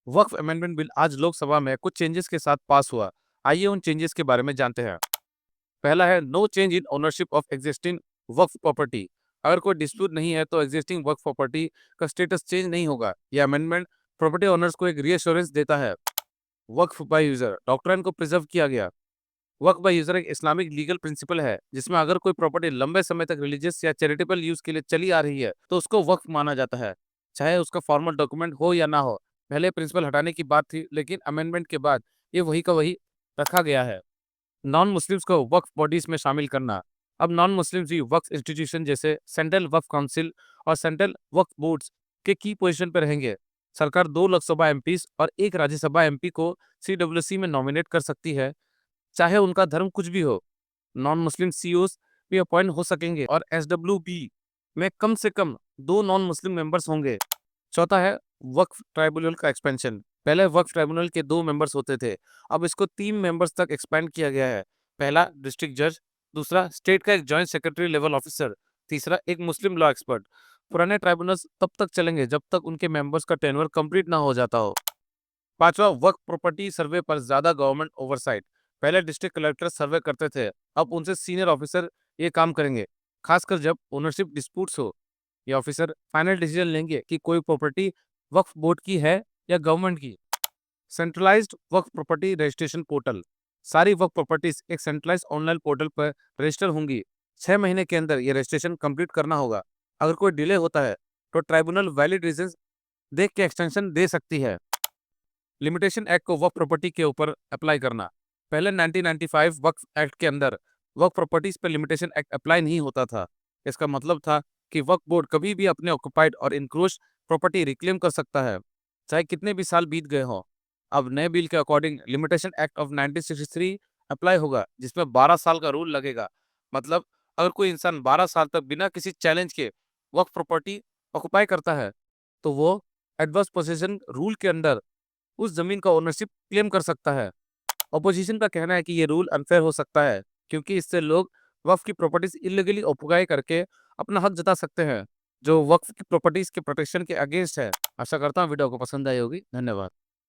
वक्फ amendment bill आज लोकसभा में कुछ चेंजेस के साथ पास हुआ। आइए उन चेंजेस के बारे में जानते हैं। पहला है no change in ownership of existing waqf property. अगर कोई डिस्प्यूट नहीं है तो एग्जिस्टिंग वक्फ प्रॉपर्टी का स्टेटस चेंज नहीं होगा। यह अमेंडमेंट प्रॉपर्टी ओनर्स को एक रीअश्योरेंस देता है। वक्फ बाय यूजर डॉक्ट्राइन को प्रिजर्व किया गया। वक्फ बाय यूजर एक इस्लामिक लीगल प्रिंसिपल है जिसमें अगर कोई प्रॉपर्टी लंबे समय तक रिलीजियस या चैरिटेबल यूज के लिए चली आ रही है तो उसको वक्फ माना जाता है, चाहे उसका फॉर्मल डॉक्यूमेंट हो या ना हो। पहले प्रिंसिपल हटाने की बात थी लेकिन अमेंडमेंट के बाद ये वही का वही रखा गया है। नॉन मुस्लिम्स को वक्फ बॉडीज में शामिल करना। अब नॉन मुस्लिम्स भी वक्फ इंस्टीट्यूशन जैसे सेंट्रल वक्फ काउंसिल और सेंट्रल वक्फ बोर्ड्स के की पोजीशन पर रहेंगे। सरकार 2 लोकसभा एमपीज और 1 राज्यसभा एमपी को सीडब्ल्यूसी में नॉमिनेट कर सकती है, चाहे उनका धर्म कुछ भी हो। नॉन मुस्लिम सीईओज भी अपॉइंट हो सकेंगे और एसडब्ल्यूबी में कम से कम 2 नॉन मुस्लिम मेंबर्स होंगे। चौथा है वक्फ ट्राइब्यूनल का एक्सपेंशन। पहले वक्फ ट्राइब्यूनल के 2 मेंबर्स होते थे, अब इसको 3 मेंबर्स तक एक्सपेंड किया गया है। पहला डिस्ट्रिक्ट जज, दूसरा स्टेट का एक जॉइंट सेक्रेटरी लेवल ऑफिसर, तीसरा एक मुस्लिम लॉ एक्सपर्ट। पुराने ट्राइब्यूनल्स तब तक चलेंगे जब तक उनके मेंबर्स का टेन्योर कंप्लीट ना हो जाता हो। पांचवा वक्फ प्रॉपर्टी सर्वे पर ज्यादा गवर्नमेंट ओवरसाइट। पहले डिस्ट्रिक्ट कलेक्टर सर्वे करते थे, अब उनसे सीनियर ऑफिसर ये काम करेंगे, खासकर जब ओनरशिप डिस्प्यूट्स हो। ये ऑफिसर फाइनल डिसीजन लेंगे कि कोई प्रॉपर्टी वक्फ बोर्ड की है या गवर्नमेंट की। सेंट्रलाइज्ड वक्फ प्रॉपर्टी रजिस्ट्रेशन पोर्टल। सारी वक्फ प्रॉपर्टीज एक सेंट्रलाइज्ड ऑनलाइन पोर्टल पर रजिस्टर होंगी। 6 महीने के अंदर ये रजिस्ट्रेशन कंप्लीट करना होगा। अगर कोई डिले होता है तो ट्राइब्यूनल वैलिड रीजन देख के एक्सटेंशन दे सकती है। लिमिटेशन एक्ट को वक्फ प्रॉपर्टी के ऊपर अप्लाई करना। पहले 1995 वक्फ एक्ट के अंदर वक्फ प्रॉपर्टीज पर लिमिटेशन एक्ट अप्लाई नहीं होता था। इसका मतलब था कि वक्फ बोर्ड कभी भी अपने ऑक्युपाइड और इंक्रोच प्रॉपर्टी रिक्लेम कर सकता है, चाहे कितने भी साल बीत गए हों। अब नए बिल के according limitation act of 1963 apply होगा जिसमें 12 साल का रूल लगेगा। मतलब अगर कोई इंसान 12 साल तक बिना किसी चैलेंज के वक्फ प्रॉपर्टी ऑक्युपाई करता है तो वो एडवर्स पोजीशन रूल के अंदर उस जमीन का ओनरशिप क्लेम कर सकता है। ऑपोजिशन का कहना है कि ये रूल अनफेयर हो सकता है क्योंकि इससे लोग वक्फ की प्रॉपर्टीज इलीगली ऑक्युपाई करके अपना हक जता सकते हैं, जो वक्फ की प्रॉपर्टीज के प्रोटेक्शन के अगेंस्ट है। आशा करता हूँ वीडियो को पसंद आई होगी। धन्यवाद।